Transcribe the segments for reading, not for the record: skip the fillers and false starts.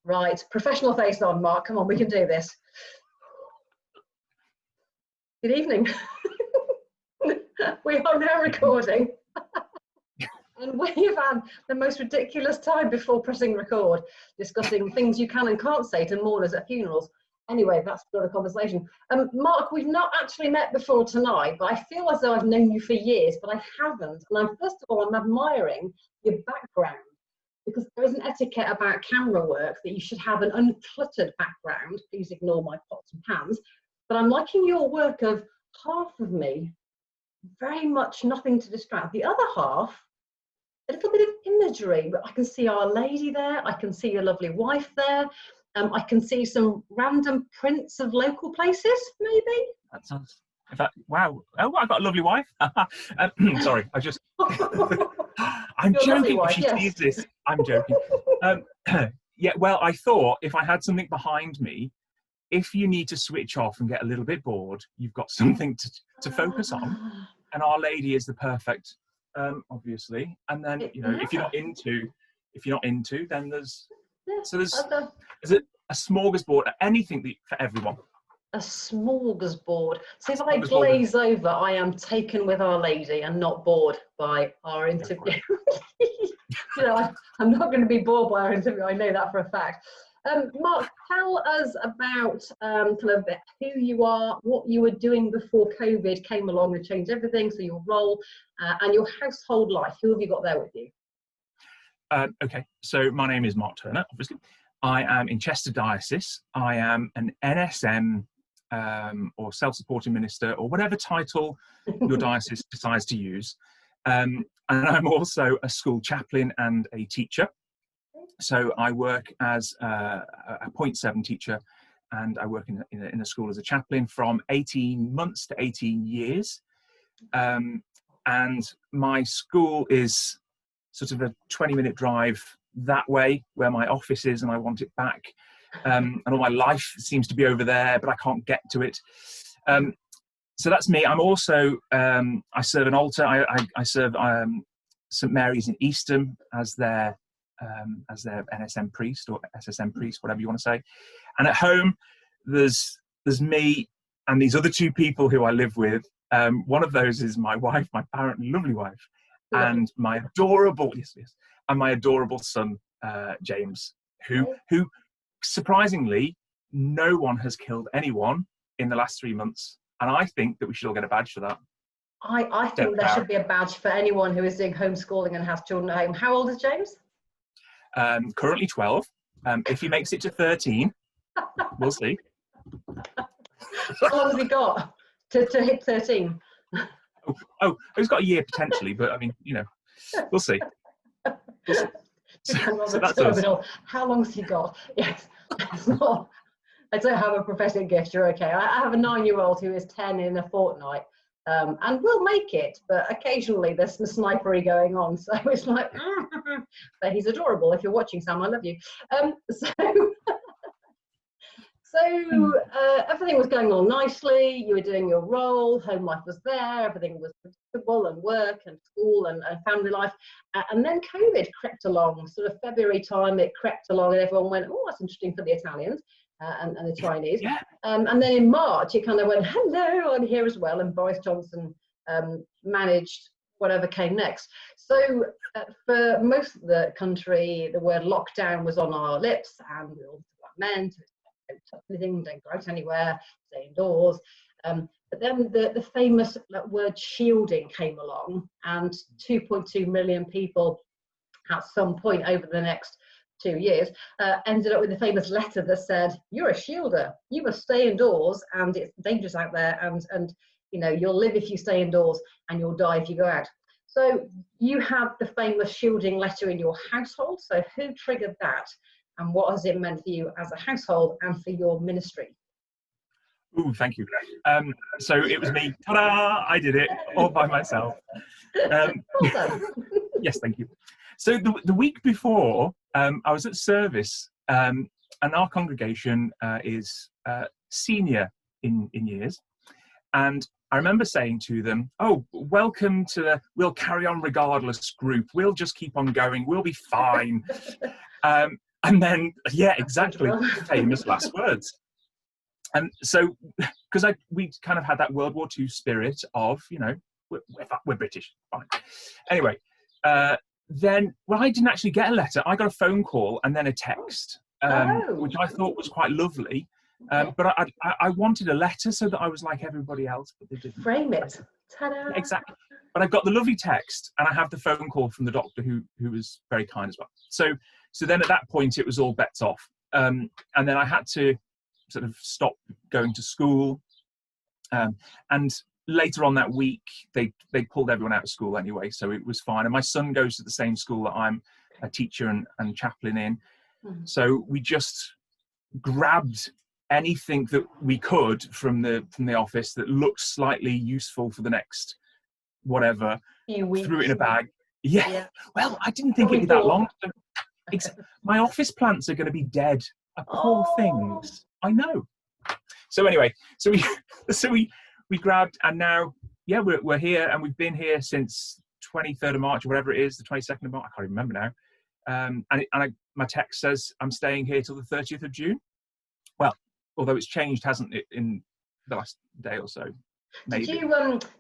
Right, professional face on, Mark. Come on, we can do this. Good evening. We are now recording. And we've had the most ridiculous time before pressing record, discussing things you can and can't say to mourners at funerals. Anyway, that's another conversation. Mark, we've not actually met before tonight, but I feel as though I've known you for years, but I haven't. And first of all, I'm admiring your background, because there is an etiquette about camera work that you should have an uncluttered background. Please ignore my pots and pans. But I'm liking your work of half of me, very much nothing to distract. The other half, a little bit of imagery, but I can see Our Lady there, I can see your lovely wife there, I can see some random prints of local places, maybe? That sounds, in fact, wow. Oh, I've got a lovely wife. Sorry, I just, I'm Your lovely joking, wife, if she yes. sees this, I'm joking. Yeah, well, I thought if I had something behind me, if you need to switch off and get a little bit bored, you've got something to focus on. And Our Lady is the perfect, obviously. And then, you know, if you're not into, then there's a smorgasbord, anything for everyone. A smorgasbord. So if I glaze over, I am taken with Our Lady and not bored by our interview. You know, I'm not going to be bored by our interview. I know that for a fact. Mark, tell us about kind of who you are, what you were doing before COVID came along and changed everything. So your role and your household life. Who have you got there with you? Okay, so my name is Mark Turner, obviously. I am in Chester Diocese. I am an NSM or self-supporting minister, or whatever title your diocese decides to use. And I'm also a school chaplain and a teacher. So I work as a 0.7 teacher, and I work in a school as a chaplain from 18 months to 18 years. And my school is sort of a 20-minute drive that way, where my office is, and I want it back. And all my life seems to be over there, but I can't get to it. So that's me. I'm also, I serve an altar. I serve St Mary's in Eastham as their NSM priest, or SSM priest, whatever you want to say. And at home, there's me and these other two people who I live with. One of those is my wife, my apparently lovely wife, and my adorable son James, who surprisingly no one has killed anyone in the last 3 months, and I think that we should all get a badge for that. I think there should be a badge for anyone who is doing homeschooling and has children at home. How old is James? Currently 12. If he makes it to 13, we'll see. How long has he got to hit 13? Oh, he's got a year potentially, but I mean, you know, we'll see. So that's us. How long's he got? Yes, it's not. I don't have a prophetic gift. You're okay. I have a 9-year-old who is 10 in a fortnight, and will make it, but occasionally there's some snipery going on. So it's like, but he's adorable. If you're watching, Sam, I love you. So everything was going on nicely. You were doing your role. Home life was there. Everything was predictable, and work and school and family life. And then COVID crept along. Sort of February time, it crept along, and everyone went, "Oh, that's interesting for the Italians and the Chinese." Yeah. And then in March, it kind of went, "Hello, I'm here as well." And Boris Johnson managed whatever came next. So for most of the country, the word lockdown was on our lips, and we all knew what that meant. Don't touch anything, don't go out anywhere, stay indoors. But then the famous word shielding came along, and 2.2 million people at some point over the next 2 years ended up with the famous letter that said, "You're a shielder, you must stay indoors, and it's dangerous out there, and you know, you'll live if you stay indoors, and you'll die if you go out." So you have the famous shielding letter in your household. So who triggered that? And what has it meant for you as a household and for your ministry? Ooh, thank you. So it was me. Ta-da! I did it all by myself. Well done. Yes, thank you. So the week before, I was at service, and our congregation is senior in years. And I remember saying to them, "Oh, welcome to the We'll Carry On Regardless group. We'll just keep on going. We'll be fine." And then, yeah, exactly, famous last words. And so, because we kind of had that World War II spirit of, you know, we're British, fine. Anyway, then, well, I didn't actually get a letter. I got a phone call and then a text, which I thought was quite lovely. But I wanted a letter so that I was like everybody else, but they didn't. Frame it. Ta-da. Exactly. But I got the lovely text, and I have the phone call from the doctor who was very kind as well. So then at that point, it was all bets off. And then I had to sort of stop going to school. And later on that week, they pulled everyone out of school anyway, so it was fine. And my son goes to the same school that I'm a teacher and chaplain in. Mm-hmm. So we just grabbed anything that we could from the office that looked slightly useful for the next whatever, threw it in a bag. Yeah. Well, I didn't think it'd be that long. My office plants are going to be dead. Poor things. I know. So anyway, so we grabbed, and now, yeah, we're here, and we've been here since 23rd of March, or whatever it is, the 22nd of March. I can't even remember now. My text says I'm staying here till the 30th of June. Well, although it's changed, hasn't it, in the last day or so? Maybe.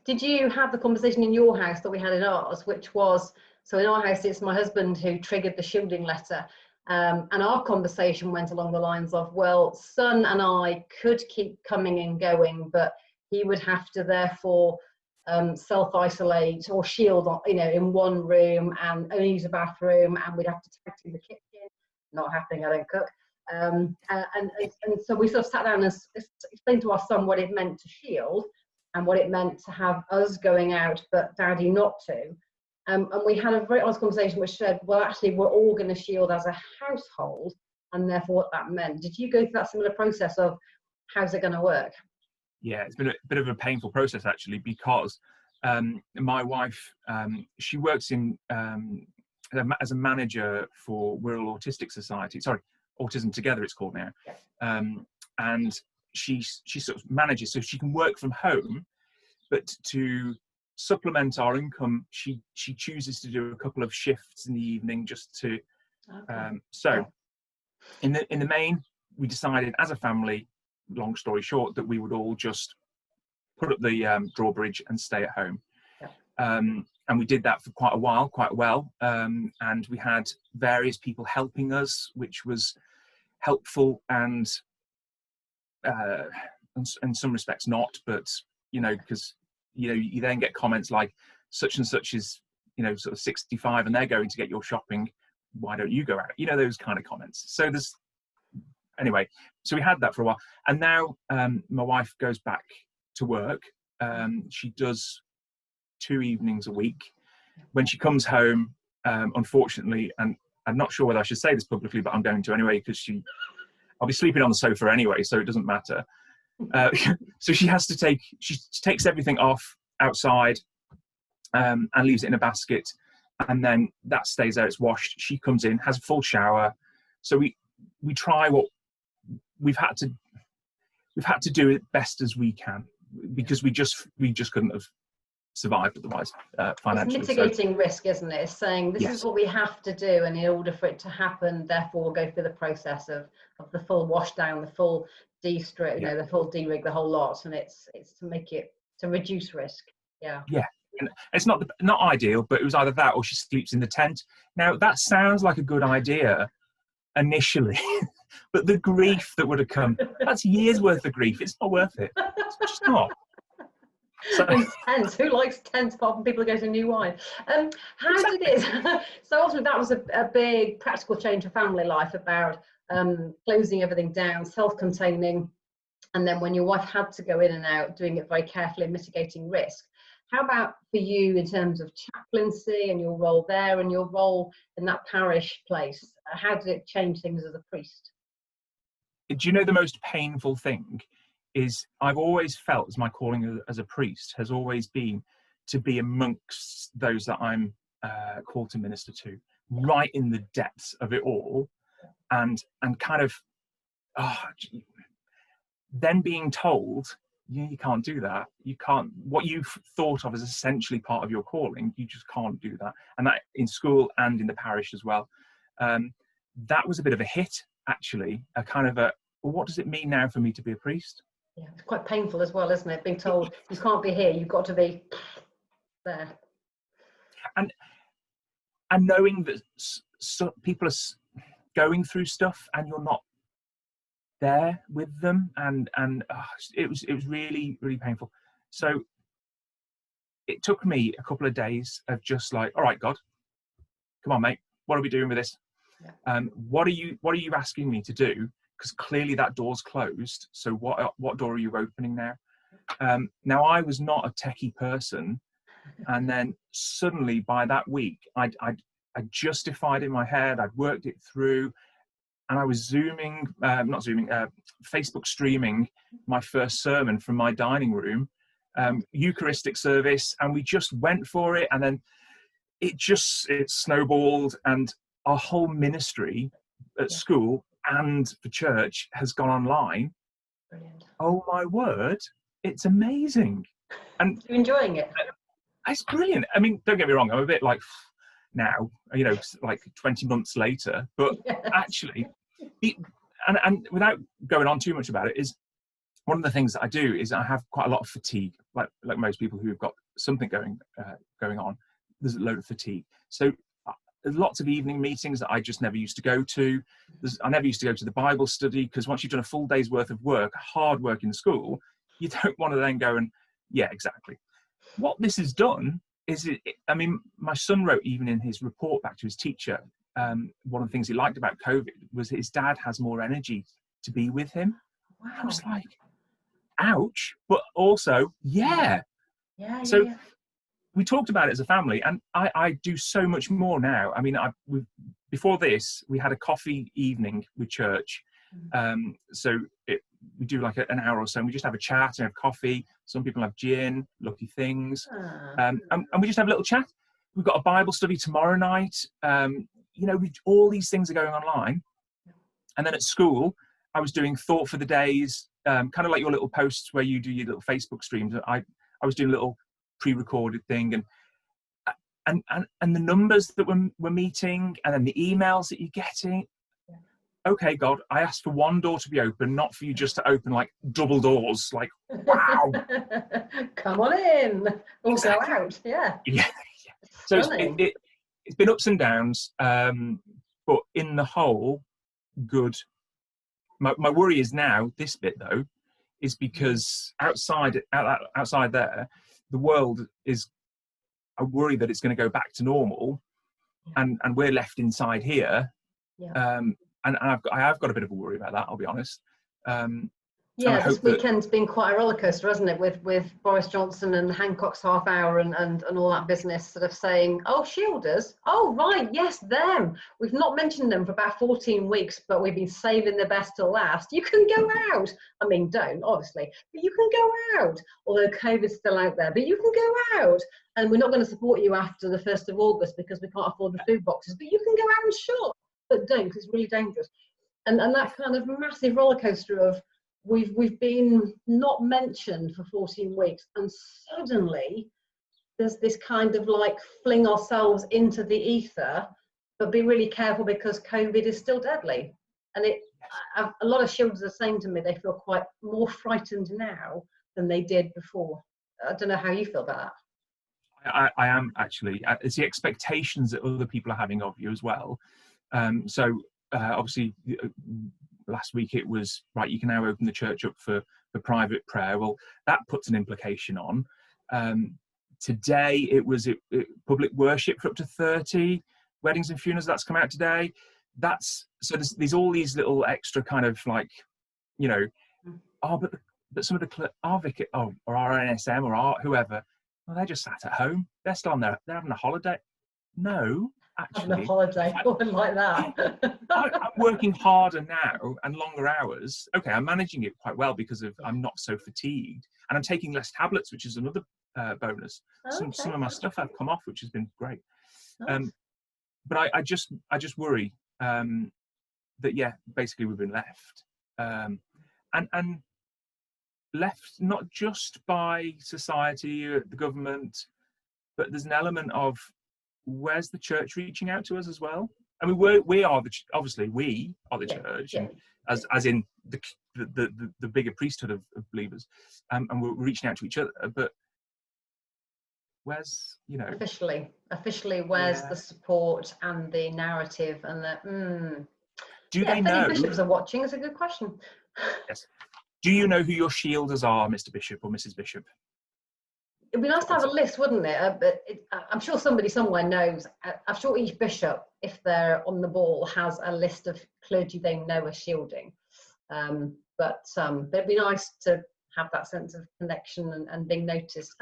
Did you have the conversation in your house that we had in ours, which was, so in our house it's my husband who triggered the shielding letter, and our conversation went along the lines of, well, son and I could keep coming and going, but he would have to therefore self-isolate or shield, you know, in one room and only use a bathroom, and we'd have to take to the kitchen. Not happening, I don't cook. And so we sort of sat down and explained to our son what it meant to shield and what it meant to have us going out but daddy not to. And we had a very honest conversation which said, well, actually, we're all going to shield as a household, and therefore what that meant. Did you go through that similar process of how's it going to work? Yeah, it's been a bit of a painful process, actually, because my wife, she works in as a manager for Wirral Autistic Society. Sorry, Autism Together it's called now. And she sort of manages, so she can work from home, but to supplement our income, she chooses to do a couple of shifts in the evening just to in the main, we decided as a family, long story short, that we would all just put up the drawbridge and stay at home. And we did that for quite a while, quite well, and we had various people helping us, which was helpful, and in some respects not, but you know, because you then get comments like such and such is, you know, sort of 65 and they're going to get your shopping, why don't you go out, you know, those kind of comments. So there's, anyway, so we had that for a while, and now my wife goes back to work. She does 2 evenings a week. When she comes home, unfortunately, and I'm not sure whether I should say this publicly, but I'm going to anyway, because I'll be sleeping on the sofa anyway, so it doesn't matter. So she takes everything off outside and leaves it in a basket, and then that stays there, it's washed. She comes in, has a full shower. So we try what we've had to do it best as we can, because we just couldn't have survived otherwise financially. It's mitigating risk, isn't it? It's saying this is what we have to do, and in order for it to happen, therefore we'll go through the process of the full wash down, the full de-strip, you know, the full de-rig, the whole lot, and it's to make it, to reduce risk. Yeah. And it's not ideal, but it was either that or she sleeps in the tent. Now that sounds like a good idea initially, but the grief that would have come, that's years worth of grief. It's not worth it. It's just not. So, tents. Who likes tents apart from people who go to New Wine? How did it? So ultimately, that was a big practical change for family life, about closing everything down, self-containing, and then when your wife had to go in and out, doing it very carefully and mitigating risk. How about for you in terms of chaplaincy and your role there and your role in that parish place? How did it change things as a priest? Do you know the most painful thing is, I've always felt as my calling as a priest has always been to be amongst those that I'm called to minister to, right in the depths of it all, and kind of then being told, you can't do that. You can't, what you've thought of as essentially part of your calling, you just can't do that. And that in school and in the parish as well. that was a bit of a hit, actually, a kind of a, well, what does it mean now for me to be a priest? Yeah, it's quite painful as well, isn't it? Being told you can't be here, you've got to be there. And knowing that people are going through stuff and you're not there with them, and it was really, really painful. So it took me a couple of days of just like, all right, God, come on, mate, what are we doing with this? Yeah. What are you asking me to do? Because clearly that door's closed. So what door are you opening now? Now, I was not a techie person, and then suddenly by that week, I justified in my head, I'd worked it through, and I was Facebook streaming my first sermon from my dining room, Eucharistic service, and we just went for it, and then it snowballed, and our whole ministry at school and for church has gone online. Brilliant. Oh my word, it's amazing. And you're enjoying it? It's brilliant. I mean, don't get me wrong, I'm a bit like now, like 20 months later, but actually, and without going on too much about it, is one of the things that I do is I have quite a lot of fatigue, like most people who've got something going on. There's a load of fatigue. So there's lots of evening meetings that I just never used to go to. I never used to go to the Bible study, because once you've done a full day's worth of work, hard work in school, you don't want to then go and, yeah, exactly. What this has done is, I mean, my son wrote even in his report back to his teacher, one of the things he liked about COVID was his dad has more energy to be with him. Wow. I was like, ouch, but also, yeah. So we talked about it as a family, and I do so much more now. I mean, before this, we had a coffee evening with church. So we do like an hour or so, and we just have a chat and have coffee. Some people have gin, lucky things. And we just have a little chat. We've got a Bible study tomorrow night. All these things are going online. And then at school, I was doing Thought for the Days, kind of like your little posts where you do your little Facebook streams. I was doing a little pre-recorded thing, and the numbers that we're meeting, and then the emails that you're getting. Okay, God, I asked for one door to be open, not for you just to open like double doors. Like, wow. Come on in. Or exactly. Go out. Yeah. So it's been ups and downs, but in the whole, good. My worry is now, this bit though, is because outside there, the world is, I worry that it's going to go back to normal, and we're left inside here. And I have got a bit of a worry about that, I'll be honest. This weekend's been quite a roller coaster, hasn't it, with Boris Johnson and Hancock's half hour and all that business, sort of saying, oh, shielders, oh right, yes, them, we've not mentioned them for about 14 weeks, but we've been saving the best till last. You can go out. I mean, don't, obviously, but you can go out, although COVID's still out there, but you can go out, and we're not going to support you after the 1st of August because we can't afford the food boxes, but you can go out and shop, but don't, because it's really dangerous. And that kind of massive roller coaster of, we've been not mentioned for 14 weeks, and suddenly there's this kind of like fling ourselves into the ether, but be really careful because COVID is still deadly. And a lot of shielders are saying to me they feel quite more frightened now than they did before. I don't know how you feel about that. I am actually. It's the expectations that other people are having of you as well. Obviously, last week it was, right, you can now open the church up for private prayer. Well, that puts an implication on. Today it was public worship for up to 30, weddings and funerals, that's come out today. So there's all these little extra kind of like, but some of the or our NSM or our whoever, well, they're just sat at home. They're still they're having a holiday. No, actually. Having a holiday, I wouldn't like that. I'm working harder now and longer hours. Okay, I'm managing it quite well because I'm not so fatigued, and I'm taking less tablets, which is another bonus. Some of my stuff have come off, which has been great. Nice. But I just worry that basically we've been left, and left not just by society, the government, but there's an element of, where's the church reaching out to us as well? I mean, we are obviously we are the church, and as in the bigger priesthood of believers, and we're reaching out to each other. But where's, officially, where's the support and the narrative and the do they if know? any bishops are watching, it's a good question. Yes. Do you know who your shielders are, Mr. Bishop or Mrs. Bishop? It'd be nice to have a list, wouldn't it? But I'm sure somebody somewhere knows. I'm sure each bishop, if they're on the ball, has a list of clergy they know are shielding. But it'd be nice to have that sense of connection and being noticed.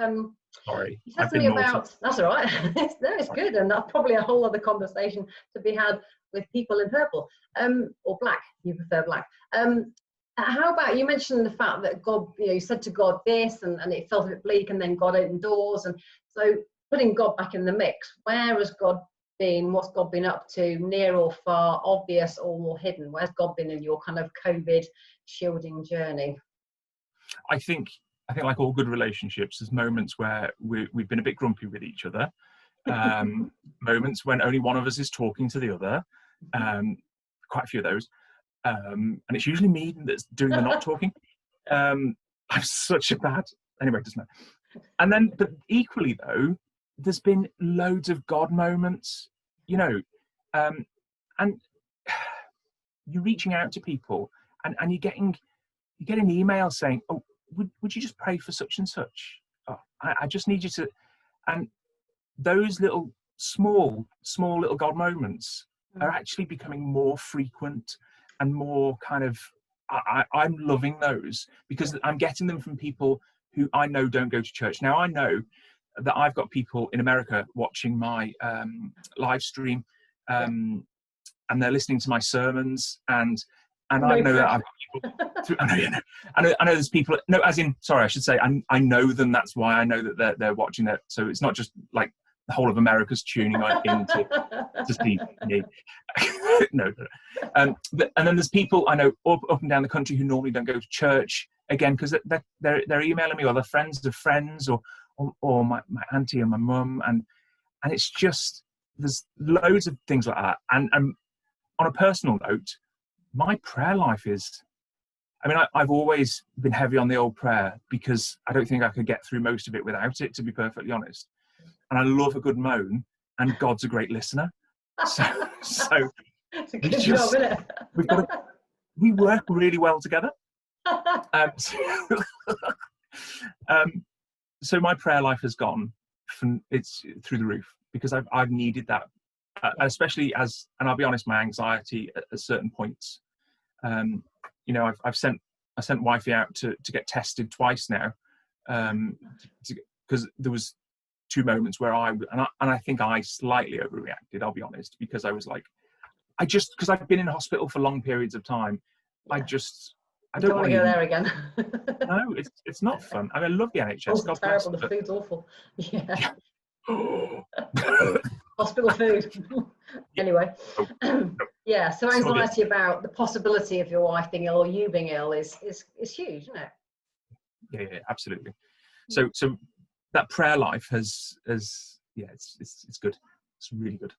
Sorry, you said I've been something naughty. about, that's all right. It's good, and that's probably a whole other conversation to be had with people in purple, or black. You prefer black. How about, you mentioned the fact that God, you said to God this, and it felt a bit bleak, and then God opened doors, and so putting God back in the mix. Where has God been? What's God been up to? Near or far? Obvious or more hidden? Where's God been in your kind of COVID shielding journey? I think like all good relationships, there's moments where we've been a bit grumpy with each other, moments when only one of us is talking to the other, quite a few of those, and it's usually me that's doing the not talking. I'm such a bad, anyway, it doesn't matter. And then, but equally though, there's been loads of God moments, and you're reaching out to people, and you get an email saying, oh, would you just pray for such and such? Oh, I just need you to, and those little small little God moments are actually becoming more frequent and more kind of, I'm loving those because I'm getting them from people who I know don't go to church. Now I know that I've got people in America watching my live stream, and they're listening to my sermons, and I know that I've got people. I know there's people. No, as in, sorry, I should say, I know them. That's why I know that they're watching it. So it's not just like the whole of America's tuning in to see me. No. And then there's people I know up and down the country who normally don't go to church again because they're emailing me, or they're friends of friends, or my auntie and my mum, and it's just, there's loads of things like that. And on a personal note, my prayer life is, I mean, I've always been heavy on the old prayer because I don't think I could get through most of it without it, to be perfectly honest. And I love a good moan, and God's a great listener. So it's a good job, isn't it? We work really well together. So my prayer life has gone it's through the roof because I've needed that, especially and I'll be honest, my anxiety at certain points. I sent wifey out to get tested twice now, because there was 2 moments where I think I slightly overreacted, I'll be honest, because I was like, because I've been in hospital for long periods of time, I don't want to go there again. No, it's not fun. I mean, I love the NHS. Oh, God terrible. bless, the food's awful. Yeah. Yeah. Hospital food. Anyway. No. Yeah, so anxiety about the possibility of your wife being ill or you being ill is huge, isn't it? Yeah, absolutely. So that prayer life has it's good. It's really good.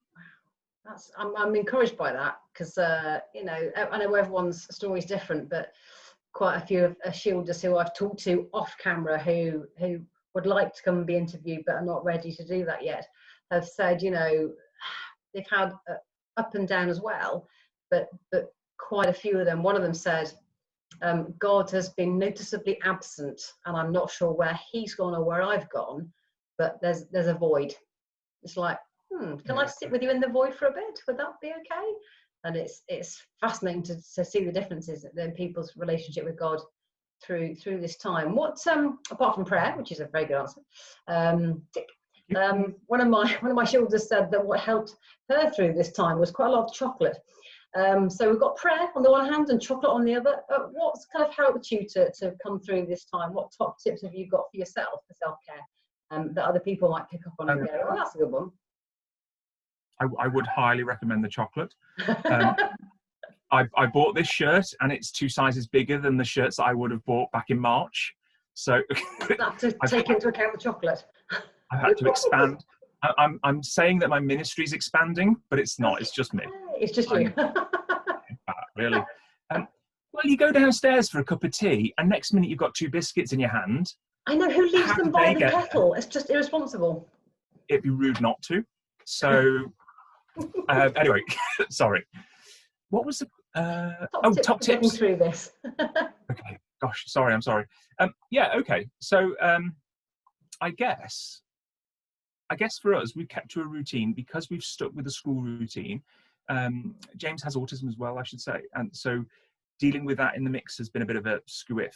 I'm encouraged by that because I know everyone's story is different, but quite a few of shielders who I've talked to off camera who would like to come and be interviewed but are not ready to do that yet have said, they've had up and down as well, but quite a few of them. One of them said, God has been noticeably absent, and I'm not sure where he's gone or where I've gone, but there's a void. It's like, can I sit with you in the void for a bit? Would that be okay? And it's fascinating to see the differences in people's relationship with God through this time. What apart from prayer, which is a very good answer, one of my shielders said that what helped her through this time was quite a lot of chocolate. So we've got prayer on the one hand and chocolate on the other. What's kind of helped you to come through this time? What top tips have you got for yourself for self-care that other people might pick up on and go, oh, that's a good one? I would highly recommend the chocolate. I bought this shirt and it's 2 sizes bigger than the shirts that I would have bought back in March. So that to take into account the chocolate. I've had to expand. I'm saying that my ministry is expanding, but it's not. It's just me. It's just you. Really. Well, you go downstairs for a cup of tea, and next minute you've got 2 biscuits in your hand. I know, who leaves How them did by they the get kettle? It's just irresponsible. It'd be rude not to. So, anyway, sorry. What was the? Top tips for getting through this. Okay. Gosh, sorry. I'm sorry. Yeah. Okay. So, I guess for us, we've kept to a routine because we've stuck with the school routine. James has autism as well, I should say, and so dealing with that in the mix has been a bit of a squiff.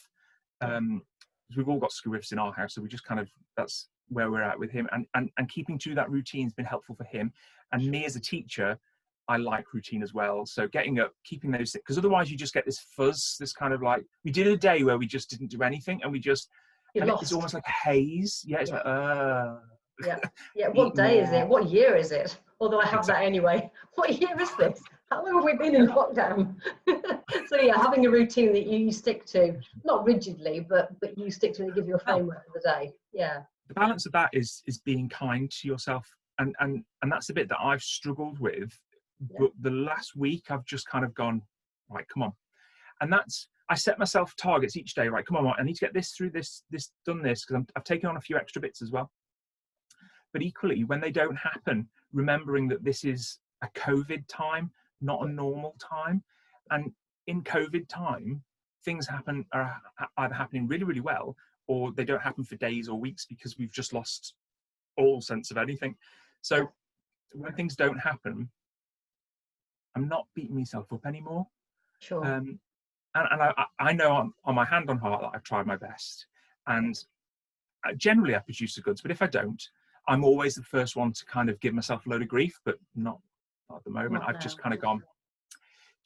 We've all got squiffs in our house, so we just kind of, that's where we're at with him, and keeping to that routine has been helpful for him. And me as a teacher, I like routine as well. So getting up, keeping those, because otherwise you just get this fuzz, this kind of like, we did a day where we just didn't do anything, and we just, it's almost like a haze. Yeah, it's like, yeah. What day is it? What year is it? Although I have that anyway. What year is this? How long have we been in lockdown? So yeah, having a routine that you stick to, not rigidly, but you stick to, and it gives you a framework for the day. Yeah. The balance of that is being kind to yourself, and that's the bit that I've struggled with. But the last week I've just kind of gone, right, come on. And that's, I set myself targets each day, right, come on, I need to get this through, this done this, because I've taken on a few extra bits as well. But equally, when they don't happen, remembering that this is a COVID time, not a normal time. And in COVID time, things are either happening really, really well, or they don't happen for days or weeks because we've just lost all sense of anything. So when things don't happen, I'm not beating myself up anymore. Sure. And I know on my hand on heart that I've tried my best. And generally I produce the goods, but if I don't, I'm always the first one to kind of give myself a load of grief, but not at the moment. I've just kind of gone, do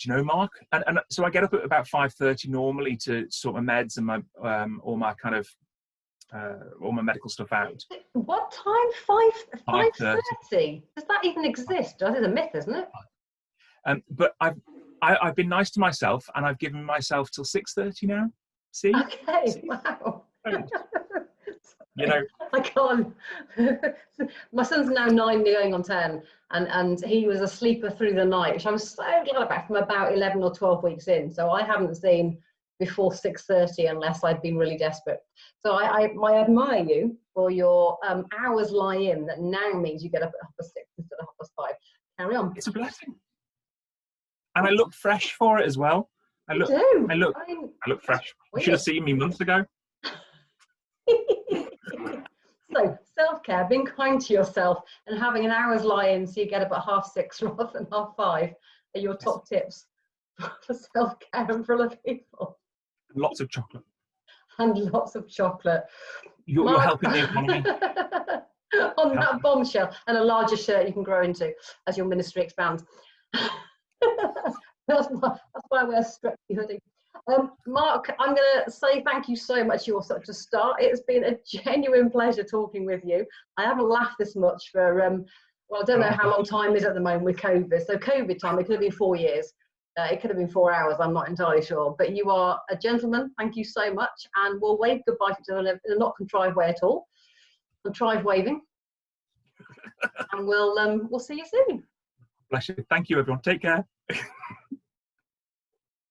you know, Mark? And so I get up at about 5:30 normally to sort my meds and my all my kind of all my medical stuff out. What time? 5:30? Does that even exist? That is a myth, isn't it? But I've been nice to myself, and I've given myself till 6:30 now. See? Okay. See? Wow. You know, I can't. My son's now 9 going on 10, and he was a sleeper through the night, which I'm so glad about, from about 11 or 12 weeks in. So I haven't seen before 6:30 unless I'd been really desperate. So I admire you for your hours lie in. That now means you get up at 6:30 instead of 5:30. Carry on. It's a blessing, and I look fresh for it as well. I look fresh. You should have seen me months ago. So self-care, being kind to yourself, and having an hour's lie-in so you get up at 6:30 rather than 5:30 are your top tips for self-care and for other people. Lots of chocolate. And lots of chocolate. You're helping the economy. On that bombshell, and a larger shirt you can grow into as your ministry expands. That's why I wear a stretchy hoodie. Mark, I'm going to say thank you so much. You're such a star. It's been a genuine pleasure talking with you. I haven't laughed this much for, well, I don't know how long time is at the moment with COVID. So COVID time, it could have been 4 years. It could have been 4 hours. I'm not entirely sure. But you are a gentleman. Thank you so much. And we'll wave goodbye to each other in a not contrived way at all. Contrived waving. And we'll see you soon. Bless you. Thank you, everyone. Take care.